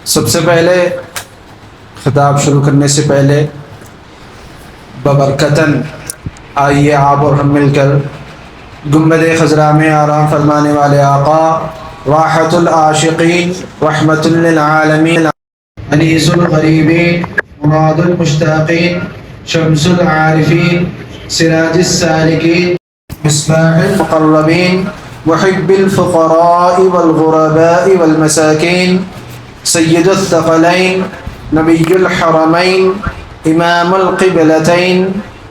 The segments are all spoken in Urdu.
سب سے پہلے خطاب شروع کرنے سے پہلے ببرکتاً آئیے آپ اور ہم مل کر گنبد خضرا میں آرام فرمانے والے آقا راحت العاشقین رحمت للعالمین انیس الغریبین مراد المشتاقین شمس العارفین سراج السالکین مصباح المقربین محب الفقراء والغرباء والمساکین سید الثقلین نبی الحرمین امام القبلتین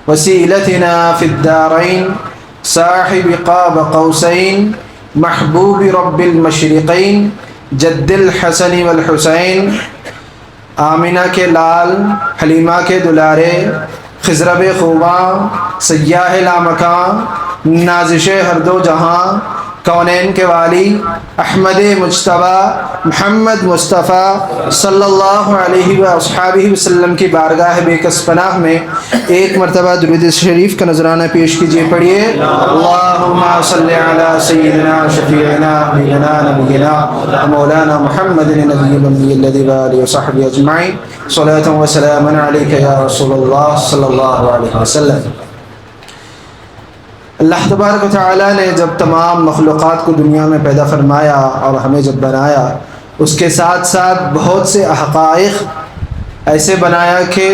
وسیلتنا فی الدارین صاحب قاب قوسین محبوب رب المشرقین جد الحسن والحسین آمنہ کے لال حلیمہ کے دلارے خضرب خوباں سیاح لامکاں نازش ہر دو جہاں کونین کے والی احمد مجتبیٰ محمد مصطفیٰ صلی اللہ علیہ وآلہ وسلم کی بارگاہ بے کس پناہ میں ایک مرتبہ درود شریف کا نذرانہ پیش کیجئے، پڑھیے اللہم صلی علی سیدنا شفیعنا حبیبنا نبینا مولانا محمد النبی الامی الذی وآلہ وصحبہ اجمعین صلاۃ و سلاما علیک یا رسول اللہ صلی اللہ علیہ وسلم۔ اللہ تبارک و تعالیٰ نے جب تمام مخلوقات کو دنیا میں پیدا فرمایا اور ہمیں جب بنایا، اس کے ساتھ ساتھ بہت سے حقائق ایسے بنایا کہ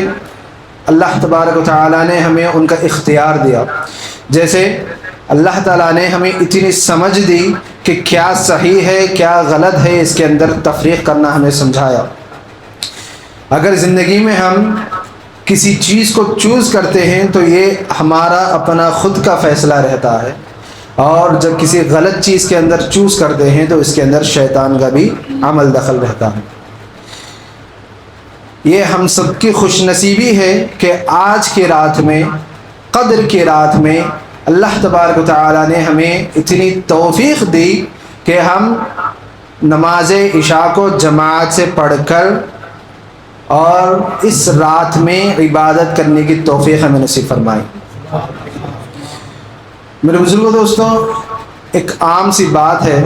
اللہ تبارک و تعالیٰ نے ہمیں ان کا اختیار دیا۔ جیسے اللہ تعالیٰ نے ہمیں اتنی سمجھ دی کہ کیا صحیح ہے کیا غلط ہے، اس کے اندر تفریق کرنا ہمیں سمجھایا۔ اگر زندگی میں ہم کسی چیز کو چوز کرتے ہیں تو یہ ہمارا اپنا خود کا فیصلہ رہتا ہے، اور جب کسی غلط چیز کے اندر چوز کرتے ہیں تو اس کے اندر شیطان کا بھی عمل دخل رہتا ہے۔ یہ ہم سب کی خوش نصیبی ہے کہ آج کی رات میں، قدر کی رات میں، اللہ تبارک و تعالیٰ نے ہمیں اتنی توفیق دی کہ ہم نماز عشاء کو جماعت سے پڑھ کر اور اس رات میں عبادت کرنے کی توفیق ہمیں نصیب فرمائی۔ میرے بزرگوں دوستوں، ایک عام سی بات ہے،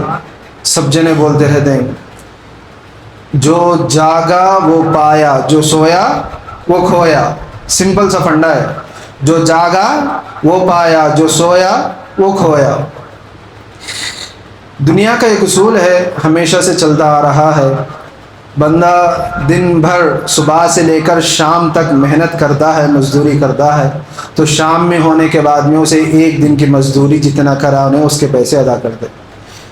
سب جنے بولتے رہتے ہیں، جو جاگا وہ پایا، جو سویا وہ کھویا۔ سمپل سا فنڈا ہے، جو جاگا وہ پایا، جو سویا وہ کھویا۔ دنیا کا ایک اصول ہے، ہمیشہ سے چلتا آ رہا ہے، بندہ دن بھر صبح سے لے کر شام تک محنت کرتا ہے، مزدوری کرتا ہے، تو شام میں ہونے کے بعد میں اسے ایک دن کی مزدوری جتنا کرا انہیں اس کے پیسے ادا کرتے۔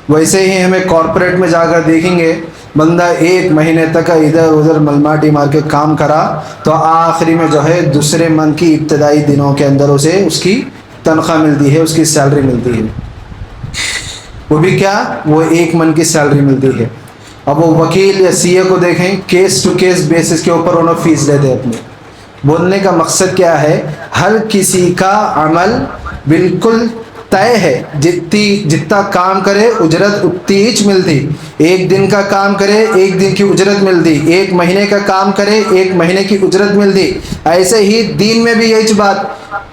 ویسے ہی ہمیں کارپوریٹ میں جا کر دیکھیں گے، بندہ ایک مہینے تک ادھر ادھر ملماٹی مار کے کام کرا تو آخری میں جو ہے دوسرے منتھ کی ابتدائی دنوں کے اندر اسے اس کی تنخواہ ملتی ہے، اس کی سیلری ملتی ہے۔ وہ بھی کیا، وہ ایک منتھ کی سیلری ملتی ہے۔ اب وہ وکیل یا سی اے کو دیکھیں، کیس ٹو کیس بیسس کے اوپر انہوں فیس لیتے اپنے۔ بولنے کا مقصد کیا ہے، ہر کسی کا عمل بالکل طے ہے، جتنا کام کرے اجرت اتنی ہی ملتی۔ ایک دن کا کام کرے ایک دن کی اجرت ملتی، ایک مہینے کا کام کرے ایک مہینے کی اجرت ملتی۔ ایسے ہی دین میں بھی یہی بات،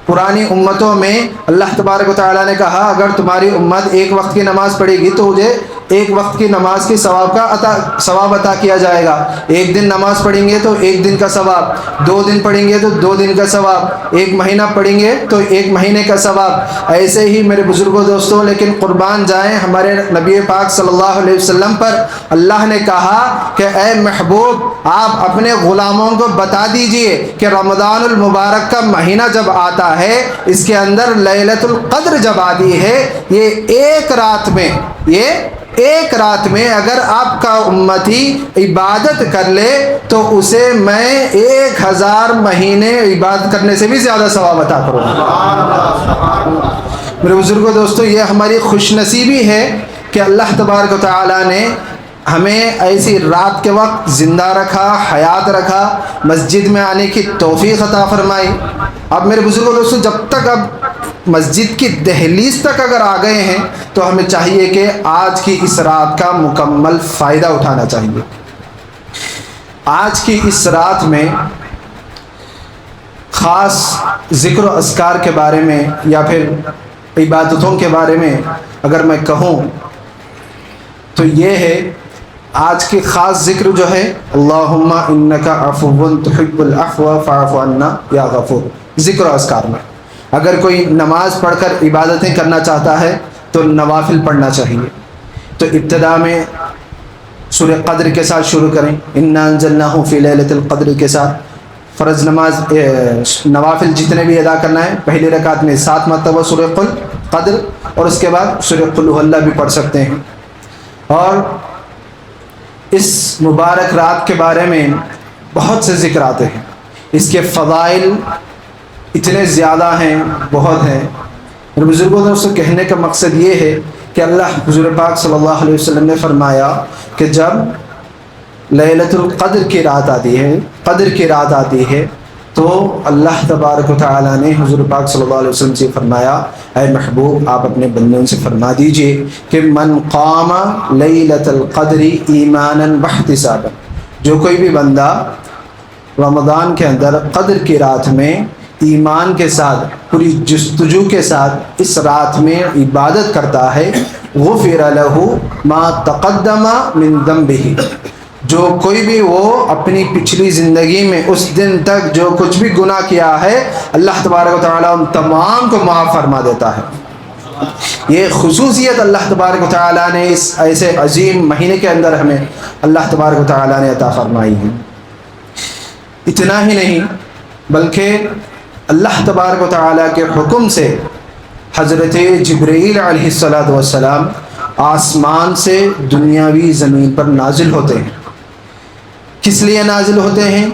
پرانی امتوں میں اللہ تبارک و تعالیٰ نے کہا اگر تمہاری امت ایک وقت کی نماز پڑھے گی تو مجھے ایک وقت کی نماز کی ثواب عطا کیا جائے گا۔ ایک دن نماز پڑھیں گے تو ایک دن کا ثواب، 2 دن پڑھیں گے تو 2 دن کا ثواب، ایک مہینہ پڑھیں گے تو 1 مہینے کا ثواب۔ ایسے ہی میرے بزرگوں دوستوں، لیکن قربان جائیں ہمارے نبی پاک صلی اللہ علیہ وسلم پر اللہ نے کہا کہ اے محبوب آپ اپنے غلاموں کو بتا دیجئے کہ رمضان المبارک کا مہینہ جب آتا ہے، اس کے اندر لیلۃ القدر جب آتی ہے، یہ ایک رات میں اگر آپ کا امتی عبادت کر لے تو اسے میں 1000 مہینے عبادت کرنے سے بھی زیادہ ثواب عطا کروں گا۔ میرے بزرگوں دوستو، یہ ہماری خوش نصیبی ہے کہ اللہ تبارک و تعالیٰ نے ہمیں ایسی رات کے وقت زندہ رکھا، حیات رکھا، مسجد میں آنے کی توفیق عطا فرمائی۔ اب میرے بزرگوں دوستو، جب تک اب مسجد کی دہلیز تک اگر آ گئے ہیں تو ہمیں چاہیے کہ آج کی اس رات کا مکمل فائدہ اٹھانا چاہیے۔ آج کی اس رات میں خاص ذکر و اذکار کے بارے میں یا پھر عبادتوں کے بارے میں اگر میں کہوں تو یہ ہے آج کی خاص ذکر جو ہے اللہم انک عفو تحب العفو فاعف عنا یا غفور، ذکر و اذکار میں اگر کوئی نماز پڑھ کر عبادتیں کرنا چاہتا ہے تو نوافل پڑھنا چاہیے. تو ابتدا میں سورہ قدر کے ساتھ شروع کریں، انا انزلناہ فی لیلۃ القدر کے ساتھ. فرض نماز نوافل جتنے بھی ادا کرنا ہے پہلی رکعت میں 7 مرتبہ سورہ قدر اور اس کے بعد سورہ قل ھو اللہ بھی پڑھ سکتے ہیں. اور اس مبارک رات کے بارے میں بہت سے ذکر آتے ہیں، اس کے فضائل اتنے زیادہ ہیں، بہت ہیں. اور بزرگوں دوستوں کہنے کا مقصد یہ ہے کہ اللہ حضور پاک صلی اللہ علیہ وسلم نے فرمایا کہ جب لیلۃ القدر کی رات آتی ہے، قدر کی رات آتی ہے، تو اللہ تبارک و تعالیٰ نے حضور پاک صلی اللہ علیہ وسلم سے فرمایا اے محبوب آپ اپنے بندوں سے فرما دیجئے کہ من قام لیلۃ القدر ایمانا واحتسابا، جو کوئی بھی بندہ رمضان کے اندر قدر کی رات میں ایمان کے ساتھ پوری جستجو کے ساتھ اس رات میں عبادت کرتا ہے، غفر لہ ما تقدم من ذنبہ، جو کوئی بھی وہ اپنی پچھلی زندگی میں اس دن تک جو کچھ بھی گناہ کیا ہے اللہ تبارک و تعالیٰ ان تمام کو معاف فرما دیتا ہے. یہ خصوصیت اللہ تبارک و تعالیٰ نے اس ایسے عظیم مہینے کے اندر ہمیں اللہ تبارک و تعالیٰ نے عطا فرمائی ہے. اتنا ہی نہیں بلکہ اللہ تبارک و تعالیٰ کے حکم سے حضرت جبرائیل علیہ السلام آسمان سے دنیاوی زمین پر نازل ہوتے ہیں. کس لیے نازل ہوتے ہیں؟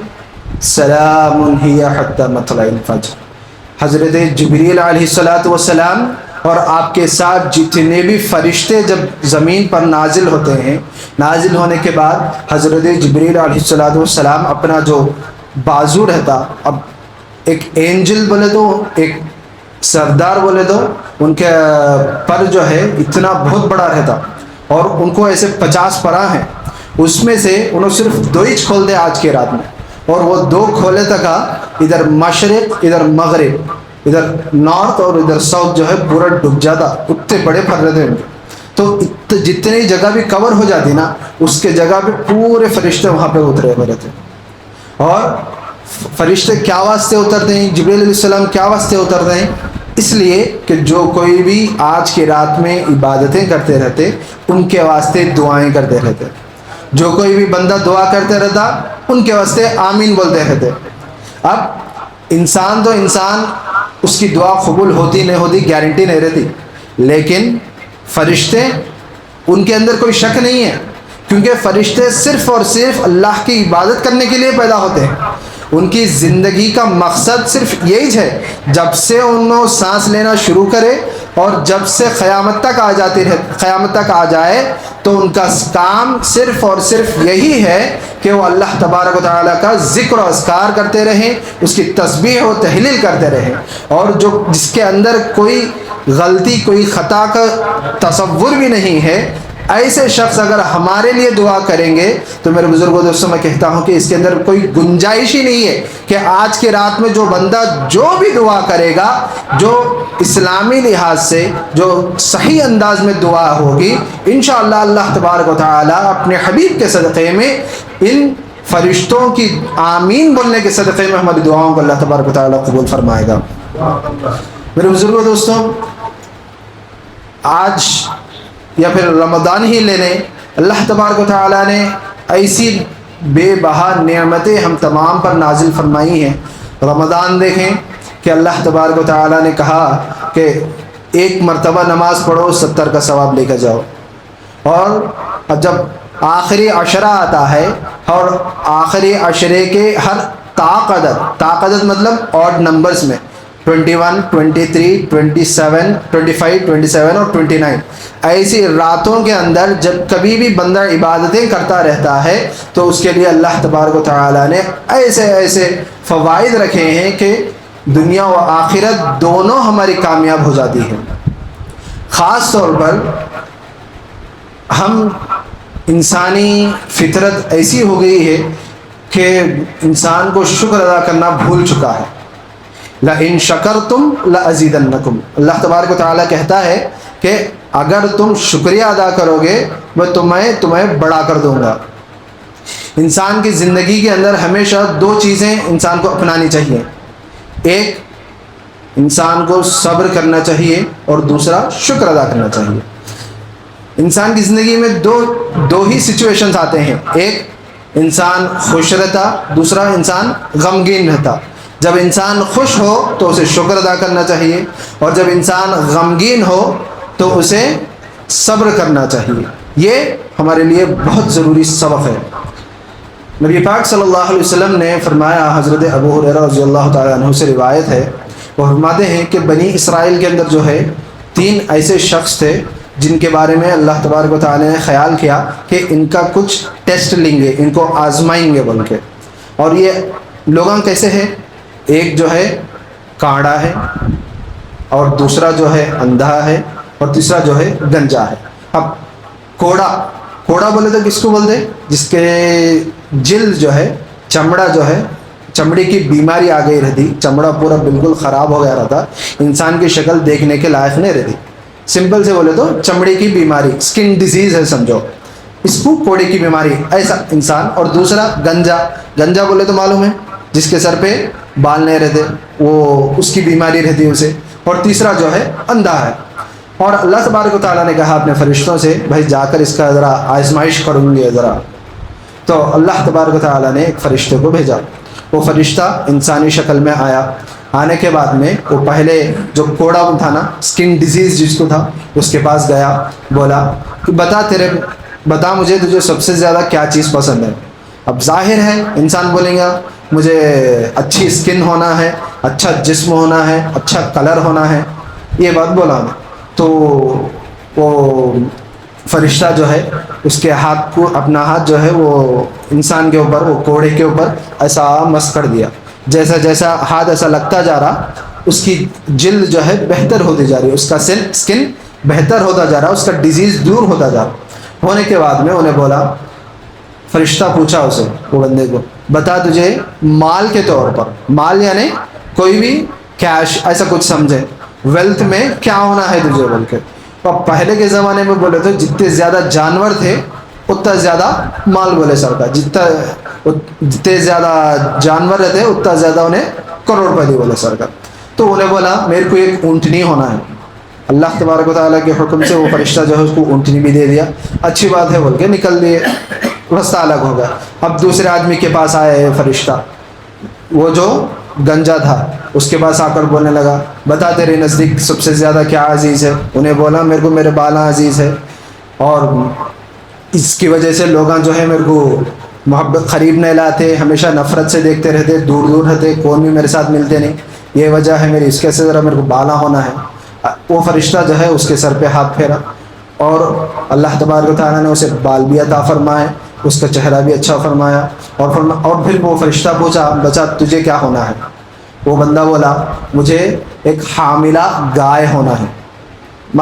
سلام ہی حتی مطلع الفجر. حضرت جبرائیل علیہ السلام اور آپ کے ساتھ جتنے بھی فرشتے جب زمین پر نازل ہوتے ہیں، نازل ہونے کے بعد حضرت جبرائیل علیہ السلام اپنا جو بازو رہتا، اب ایک اینجل بولے تو ایک سردار بولے تو ان کے پر جو ہے اتنا بہت بڑا رہتا اور ان کو ایسے 50 پرا ہیں، اس میں سے انہوں صرف 2 ہی کھول دے آج کی رات میں، اور وہ 2 کھولے تک ادھر مشرق ادھر مغرب ادھر نارتھ اور ادھر ساؤتھ جو ہے پورا ڈوب جاتا، اتنے بڑے پر رہتے ہیں. تو جتنی جگہ بھی کور ہو جاتی نا اس کے جگہ پہ پورے فرشتے وہاں پہ اترے ہوئے رہتے. اور فرشتے کیا واسطے اترتے ہیں؟ جبرائیل علیہ السلام کیا واسطے اترتے ہیں؟ اس لیے کہ جو کوئی بھی آج کی رات میں عبادتیں کرتے رہتے ان کے واسطے دعائیں کرتے رہتے، جو کوئی بھی بندہ دعا کرتے رہتا ان کے واسطے آمین بولتے رہتے. اب انسان تو انسان، اس کی دعا قبول ہوتی نہیں ہوتی گارنٹی نہیں رہتی، لیکن فرشتے ان کے اندر کوئی شک نہیں ہے، کیونکہ فرشتے صرف اور صرف اللہ کی عبادت کرنے کے لیے پیدا ہوتے ہیں. ان کی زندگی کا مقصد صرف یہی ہے، جب سے انہوں سانس لینا شروع کرے اور جب سے قیامت تک آ جائے تو ان کا کام صرف اور صرف یہی ہے کہ وہ اللہ تبارک و تعالیٰ کا ذکر و اذکار کرتے رہیں، اس کی تسبیح و تحلیل کرتے رہیں، اور جس کے اندر کوئی غلطی کوئی خطا کا تصور بھی نہیں ہے، ایسے شخص اگر ہمارے لیے دعا کریں گے تو میرے بزرگوں دوستوں میں کہتا ہوں کہ اس کے اندر کوئی گنجائش ہی نہیں ہے کہ آج کی رات میں جو بندہ جو بھی دعا کرے گا، جو اسلامی لحاظ سے جو صحیح انداز میں دعا ہوگی، انشاءاللہ اللہ تبارک و تعالیٰ اپنے حبیب کے صدقے میں ان فرشتوں کی آمین بولنے کے صدقے میں ہماری دعاؤں کو اللہ تبارک و تعالیٰ قبول فرمائے گا. میرے بزرگوں دوستوں، آج یا پھر رمضان ہی لے لیں، اللہ تبارک و تعالیٰ نے ایسی بے بہا نعمتیں ہم تمام پر نازل فرمائی ہیں. رمضان دیکھیں کہ اللہ تبارک و تعالیٰ نے کہا کہ 1 مرتبہ نماز پڑھو 70 کا ثواب لے کر جاؤ، اور جب آخری عشرہ آتا ہے اور آخری عشرے کے ہر تاقدت مطلب آڈ نمبرز میں 21 23 27 25 27 اور 29 ایسی راتوں کے اندر جب کبھی بھی بندہ عبادتیں کرتا رہتا ہے تو اس کے لیے اللہ تبارک و تعالیٰ نے ایسے فوائد رکھے ہیں کہ دنیا و آخرت دونوں ہماری کامیاب ہو جاتی ہے. خاص طور پر ہم انسانی فطرت ایسی ہو گئی ہے کہ انسان کو شکر ادا کرنا بھول چکا ہے. لَإِن شَكَرْتُمْ لَأَزِيدَنَّكُمْ، اللہ تبارک و تعالیٰ کہتا ہے کہ اگر تم شکریہ ادا کرو گے میں تمہیں بڑا کر دوں گا۔ انسان کی زندگی کے اندر ہمیشہ دو چیزیں انسان کو اپنانی چاہیے، ایک انسان کو صبر کرنا چاہیے اور دوسرا شکر ادا کرنا چاہیے۔ انسان کی زندگی میں دو ہی سچویشنز آتے ہیں، ایک انسان خوش رہتا، دوسرا انسان غمگین رہتا۔ جب انسان خوش ہو تو اسے شکر ادا کرنا چاہیے، اور جب انسان غمگین ہو تو اسے صبر کرنا چاہیے۔ یہ ہمارے لیے بہت ضروری سبق ہے۔ نبی پاک صلی اللہ علیہ وسلم نے فرمایا، حضرت ابو ہریرہ رضی اللہ تعالیٰ عنہ سے روایت ہے، وہ فرماتے ہیں کہ بنی اسرائیل کے اندر جو ہے 3 ایسے شخص تھے جن کے بارے میں اللہ تبارک و تعالیٰ نے خیال کیا کہ ان کا کچھ ٹیسٹ لیں گے، ان کو آزمائیں گے بول کے۔ اور یہ لوگاں کیسے ہیں؟ ایک جو ہے کانڑا ہے، اور دوسرا جو ہے اندھا ہے، اور تیسرا جو ہے گنجا ہے۔ اب کوڑا بولے تو کس کو بولتے؟ جس کے جلد جو ہے، چمڑا جو ہے، چمڑی کی بیماری آ گئی رہتی، چمڑا پورا بالکل خراب ہو گیا رہتا، انسان کی شکل دیکھنے کے لائق نہیں رہتی۔ سمپل سے بولے تو چمڑی کی بیماری، اسکن ڈیزیز ہے سمجھو، اس کو کوڑے کی بیماری، ایسا انسان۔ اور دوسرا گنجا بولے تو معلوم ہے جس کے سر پہ بال نہیں رہتے، وہ اس کی بیماری رہتی ہے اسے۔ اور تیسرا جو ہے اندھا ہے۔ اور اللہ تبارک و تعالیٰ نے کہا اپنے فرشتوں سے، بھائی جا کر اس کا ذرا آزمائش کروں گے ذرا۔ تو اللہ تبارک و تعالیٰ نے ایک فرشتے کو بھیجا، وہ فرشتہ انسانی شکل میں آیا۔ آنے کے بعد میں وہ پہلے جو کوڑا تھا نا، اسکن ڈیزیز جس کو تھا، اس کے پاس گیا، بولا کہ بتا مجھے تجھے سب سے زیادہ کیا چیز پسند ہے۔ اب ظاہر ہے انسان بولیں گا مجھے اچھی اسکن ہونا ہے، اچھا جسم ہونا ہے، اچھا کلر ہونا ہے، یہ بات بولا میں۔ تو وہ فرشتہ جو ہے اس کے ہاتھ کو، اپنا ہاتھ جو ہے وہ انسان کے اوپر، وہ کوڑے کے اوپر ایسا مس کر دیا۔ جیسا جیسا ہاتھ ایسا لگتا جا رہا، اس کی جلد جو ہے بہتر ہوتی جا رہی، اس کا اسکن بہتر ہوتا جا رہا، اس کا ڈیزیز دور ہوتا جا رہا۔ ہونے کے بعد میں انہیں بولا، فرشتہ پوچھا اسے، وہ بندے کو، بتا تجھے مال کے طور پر، مال یعنی کوئی بھی کیش ایسا کچھ سمجھے، ویلتھ میں کیا ہونا ہے تجھے بول کے۔ تو پہلے کے زمانے میں بولے تو جتنے زیادہ جانور تھے اتنا زیادہ مال بولے سرکار، جتنے زیادہ جانور رہتے اتنا زیادہ انہیں کروڑ پتی بولے سرکار۔ تو انہیں بولا میرے کو ایک اونٹنی ہونا ہے۔ اللہ تبارک و تعالیٰ کے حکم سے وہ فرشتہ جو ہے اس کو اونٹنی بھی دے دیا، اچھی بات ہے بول کے نکل دیے، رستہ الگ ہو گیا۔ اب دوسرے آدمی کے پاس آیا فرشتہ، وہ جو گنجا تھا، اس کے پاس آ کر بولنے لگا، بتا تیرے نزدیک سب سے زیادہ کیا عزیز ہے؟ انہیں بولا میرے کو میرے بالا عزیز ہے، اور اس کی وجہ سے لوگ جو ہے میرے کو محبت قریب نہیں لاتے، ہمیشہ نفرت سے دیکھتے رہتے، دور دور رہتے، کون بھی میرے ساتھ ملتے نہیں، یہ وجہ ہے میری، اس کے سے ذرا میرے کو بالا ہونا ہے۔ وہ فرشتہ جو ہے اس کے سر پہ ہاتھ پھیرا، اور اللہ تبارک و تعالیٰ نے اسے بال بھی عطا فرمائے، اس کا چہرہ بھی اچھا فرمایا، اور پھر وہ فرشتہ پوچھا، بچا تجھے کیا ہونا ہے؟ وہ بندہ بولا مجھے ایک حاملہ گائے ہونا ہے۔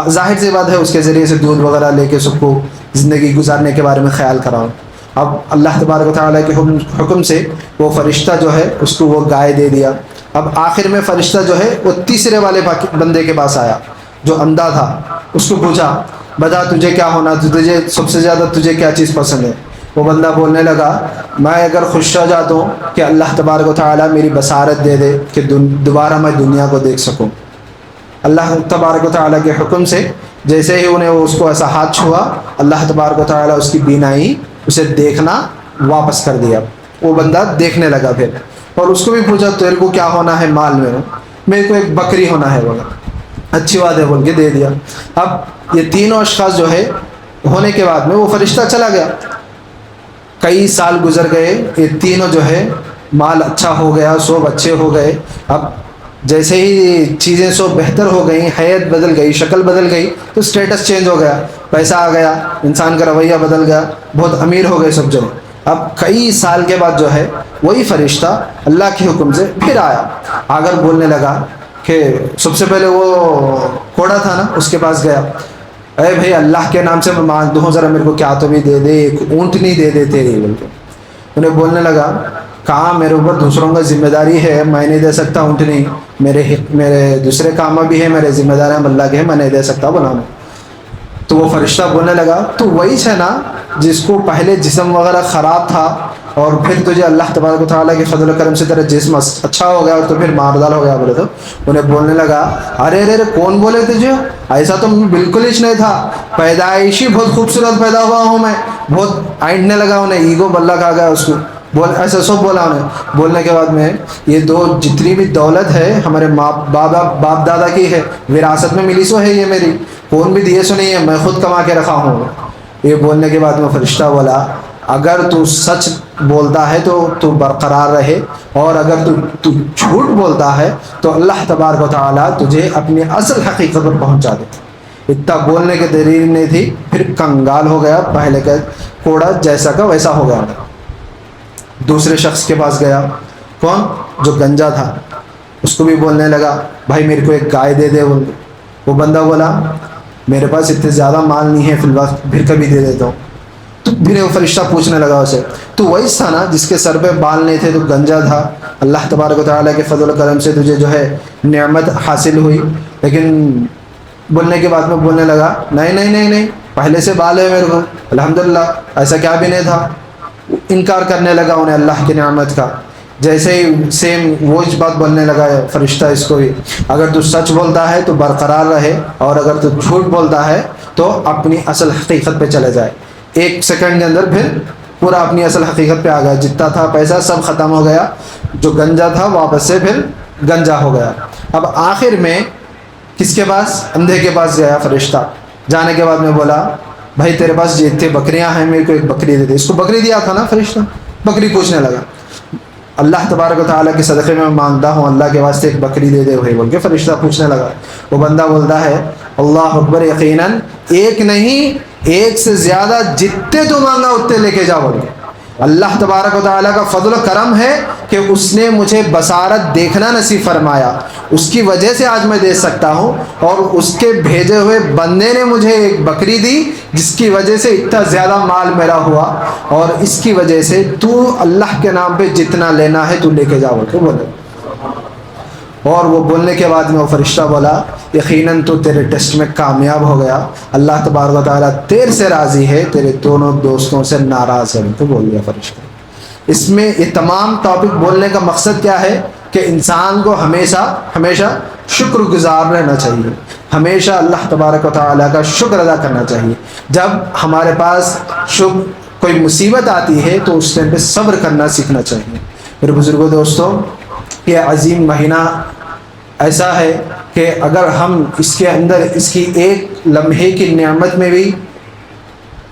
ظاہر سی بات ہے اس کے ذریعے سے دودھ وغیرہ لے کے سب کو زندگی گزارنے کے بارے میں خیال کراؤں۔ اب اللہ تبارک و تعالیٰ کے حکم سے وہ فرشتہ جو ہے اس کو وہ گائے دے دیا۔ اب آخر میں فرشتہ جو ہے وہ تیسرے والے بندے کے پاس آیا جو اندھا تھا، اس کو پوچھا بتا تجھے کیا ہونا، تجھے سب سے زیادہ تجھے کیا چیز پسند ہے؟ وہ بندہ بولنے لگا میں اگر خوش ہو جاتا ہوں کہ اللہ تبارک و تعالیٰ میری بصارت دے دے کہ دوبارہ میں دنیا کو دیکھ سکوں۔ اللہ تبارک و تعالیٰ کے حکم سے جیسے ہی انہیں اس کو ایسا ہاتھ چھوا، اللہ تبارک و تعالیٰ اس کی بینائی، اسے دیکھنا واپس کر دیا۔ وہ بندہ دیکھنے لگا پھر، اور اس کو بھی پوچھا تیرے کو کیا ہونا ہے مال میں؟ میرے کو ایک بکری ہونا ہے بولا، اچھی بات ہے بول کے دے دیا۔ اب یہ تینوں اشخاص جو ہے ہونے کے بعد میں وہ فرشتہ چلا گیا، کئی سال گزر گئے، یہ تینوں جو ہے مال اچھا ہو گیا، سب اچھے ہو گئے۔ اب جیسے ہی چیزیں سب بہتر ہو گئیں، حیت بدل گئی، شکل بدل گئی، تو سٹیٹس چینج ہو گیا، پیسہ آ گیا، انسان کا رویہ بدل گیا، بہت امیر ہو گئے سب جن۔ اب کئی سال کے بعد جو ہے وہی فرشتہ اللہ کے حکم سے پھر آیا، اگر بولنے لگا کہ سب سے پہلے وہ کوڑا تھا نا، اس کے پاس گیا، اے بھائی اللہ کے نام سے میں مانگ دوں ہوں، ذرا میرے کو کیا تو بھی دے دے، ایک اونٹنی دے دے تیری بول کے۔ انہیں بولنے لگا کہاں میرے اوپر دوسروں کا ذمہ داری ہے، میں نہیں دے سکتا اونٹنی، میرے دوسرے کام بھی ہے، میرے ذمہ داریاں اللہ کے ہیں، میں نہیں دے سکتا بولا میں۔ تو وہ فرشتہ بولنے لگا تو وہی ہے نا جس کو پہلے جسم وغیرہ خراب تھا اور پھر تجھے اللہ تبارک و تعالیٰ کے فضل و کرم سے تیرا جسم اچھا ہو گیا اور تو پھر ماردال ہو گیا بولے تو انہیں بولنے لگا ارے ارے کون بولے تجھے، ایسا تو بالکل ہی نہیں تھا، پیدائشی بہت خوبصورت پیدا ہوا ہوں میں، بہت آئنٹنے لگا انہیں، ایگو بلّہ کھا گیا اس کو، ایسا سب بولا انہیں۔ بولنے کے بعد میں یہ دو جتنی بھی دولت ہے ہمارے باپ دادا کی ہے، وراثت میں ملی سو ہے، یہ میری کون بھی دیے سو نہیں ہے، میں خود کما کے رکھا ہوں۔ یہ بولنے کے بعد میں فرشتہ بولا اگر تو سچ بولتا ہے تو برقرار رہے، اور اگر تو جھوٹ بولتا ہے تو اللہ تبارک و تعالیٰ تجھے اپنی اصل حقیقت پر پہنچا دے۔ اتنا بولنے کے دیر نہیں تھی، پھر کنگال ہو گیا، پہلے کا کوڑا جیسا کا ویسا ہو گیا۔ دوسرے شخص کے پاس گیا، کون؟ جو گنجا تھا، اس کو بھی بولنے لگا بھائی میرے کو ایک گائے دے دے۔ وہ بندہ بولا میرے پاس اتنے زیادہ مال نہیں ہے فی الوقت، پھر کبھی دے دیتا ہوں۔ تو پھر وہ فرشتہ پوچھنے لگا اسے تو وہی تھا نا جس کے سر پہ بال نہیں تھے، تو گنجا تھا، اللہ تبارک و تعالیٰ کے فضل و کرم سے تجھے جو ہے نعمت حاصل ہوئی، لیکن بولنے کے بعد میں بولنے لگا نہیں نہیں نہیں نہیں، پہلے سے بال ہے میرے کو الحمدللہ، ایسا کیا بھی نہیں تھا۔ انکار کرنے لگا انہیں اللہ کی نعمت کا۔ جیسے ہی سیم وہ اس بات بولنے لگا فرشتہ اس کو بھی، اگر تو سچ بولتا ہے تو برقرار رہے، اور اگر تو جھوٹ بولتا ہے تو اپنی اصل حقیقت پہ چلے جائے۔ 1 سیکنڈ کے اندر پھر پورا اپنی اصل حقیقت پہ آ گیا، جتنا تھا پیسہ سب ختم ہو گیا، جو گنجا تھا واپس سے پھر گنجا ہو گیا۔ اب آخر میں کس کے پاس؟ اندھے کے پاس گیا فرشتہ۔ جانے کے بعد میں بولا بھائی تیرے پاس جتنے بکریاں ہیں میرے کو ایک بکری دے دے۔ اس کو بکری دیا تھا نا فرشتہ، بکری پوچھنے لگا، اللہ تبارک و تعالیٰ کے صدقے میں مانگتا ہوں اللہ کے واسطے ایک بکری دے دے بھائی بول کے فرشتہ پوچھنے لگا۔ وہ بندہ بولتا ہے اللہ اکبر، یقیناً ایک نہیں ایک سے زیادہ جتنے تو مانگا اتنے لے کے جا بول کے۔ اللہ تبارک و تعالیٰ کا فضل و کرم ہے کہ اس نے مجھے بصارت دیکھنا نصیب فرمایا، اس کی وجہ سے آج میں دے سکتا ہوں، اور اس کے بھیجے ہوئے بندے نے مجھے ایک بکری دی جس کی وجہ سے اتنا زیادہ مال میرا ہوا، اور اس کی وجہ سے تو اللہ کے نام پہ جتنا لینا ہے تو لے کے جاؤ تو بولے۔ اور وہ بولنے کے بعد میں وہ فرشتہ بولا یقیناً تو تیرے ٹیسٹ میں کامیاب ہو گیا، اللہ تبارک و تعالیٰ تیرے سے راضی ہے، تیرے دونوں دوستوں سے ناراض ہے تو بول دیا فرشتہ۔ اس میں یہ تمام ٹاپک بولنے کا مقصد کیا ہے کہ انسان کو ہمیشہ شکر گزار رہنا چاہیے، ہمیشہ اللہ تبارک و تعالیٰ کا شکر ادا کرنا چاہیے۔ جب ہمارے پاس کوئی مصیبت آتی ہے تو اس ٹائم پہ صبر کرنا سیکھنا چاہیے۔ میرے بزرگوں دوستوں، یہ عظیم مہینہ ایسا ہے کہ اگر ہم اس کے اندر اس کی ایک لمحے کی نعمت میں بھی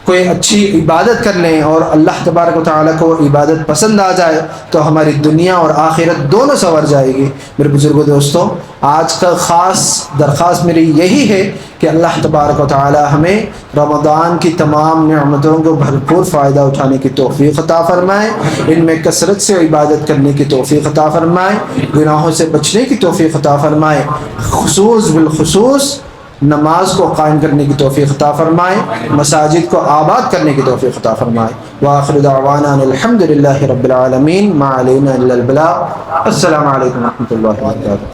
کوئی اچھی عبادت کر لیں اور اللہ تبارک و تعالیٰ کو عبادت پسند آ جائے تو ہماری دنیا اور آخرت دونوں سنور جائے گی۔ میرے بزرگوں دوستوں، آج کا خاص درخواست میری یہی ہے کہ اللہ تبارک و تعالیٰ ہمیں رمضان کی تمام نعمتوں کو بھرپور فائدہ اٹھانے کی توفیق عطا فرمائے، ان میں کثرت سے عبادت کرنے کی توفیق عطا فرمائے، گناہوں سے بچنے کی توفیق عطا فرمائے، بالخصوص نماز کو قائم کرنے کی توفیق عطا فرمائے، مساجد کو آباد کرنے کی توفیق عطا فرمائے۔ وآخر دعوانا الحمد للہ رب العالمین، ما علینا الا البلاغ۔ السلام علیکم ورحمۃ اللہ وبرکاتہ۔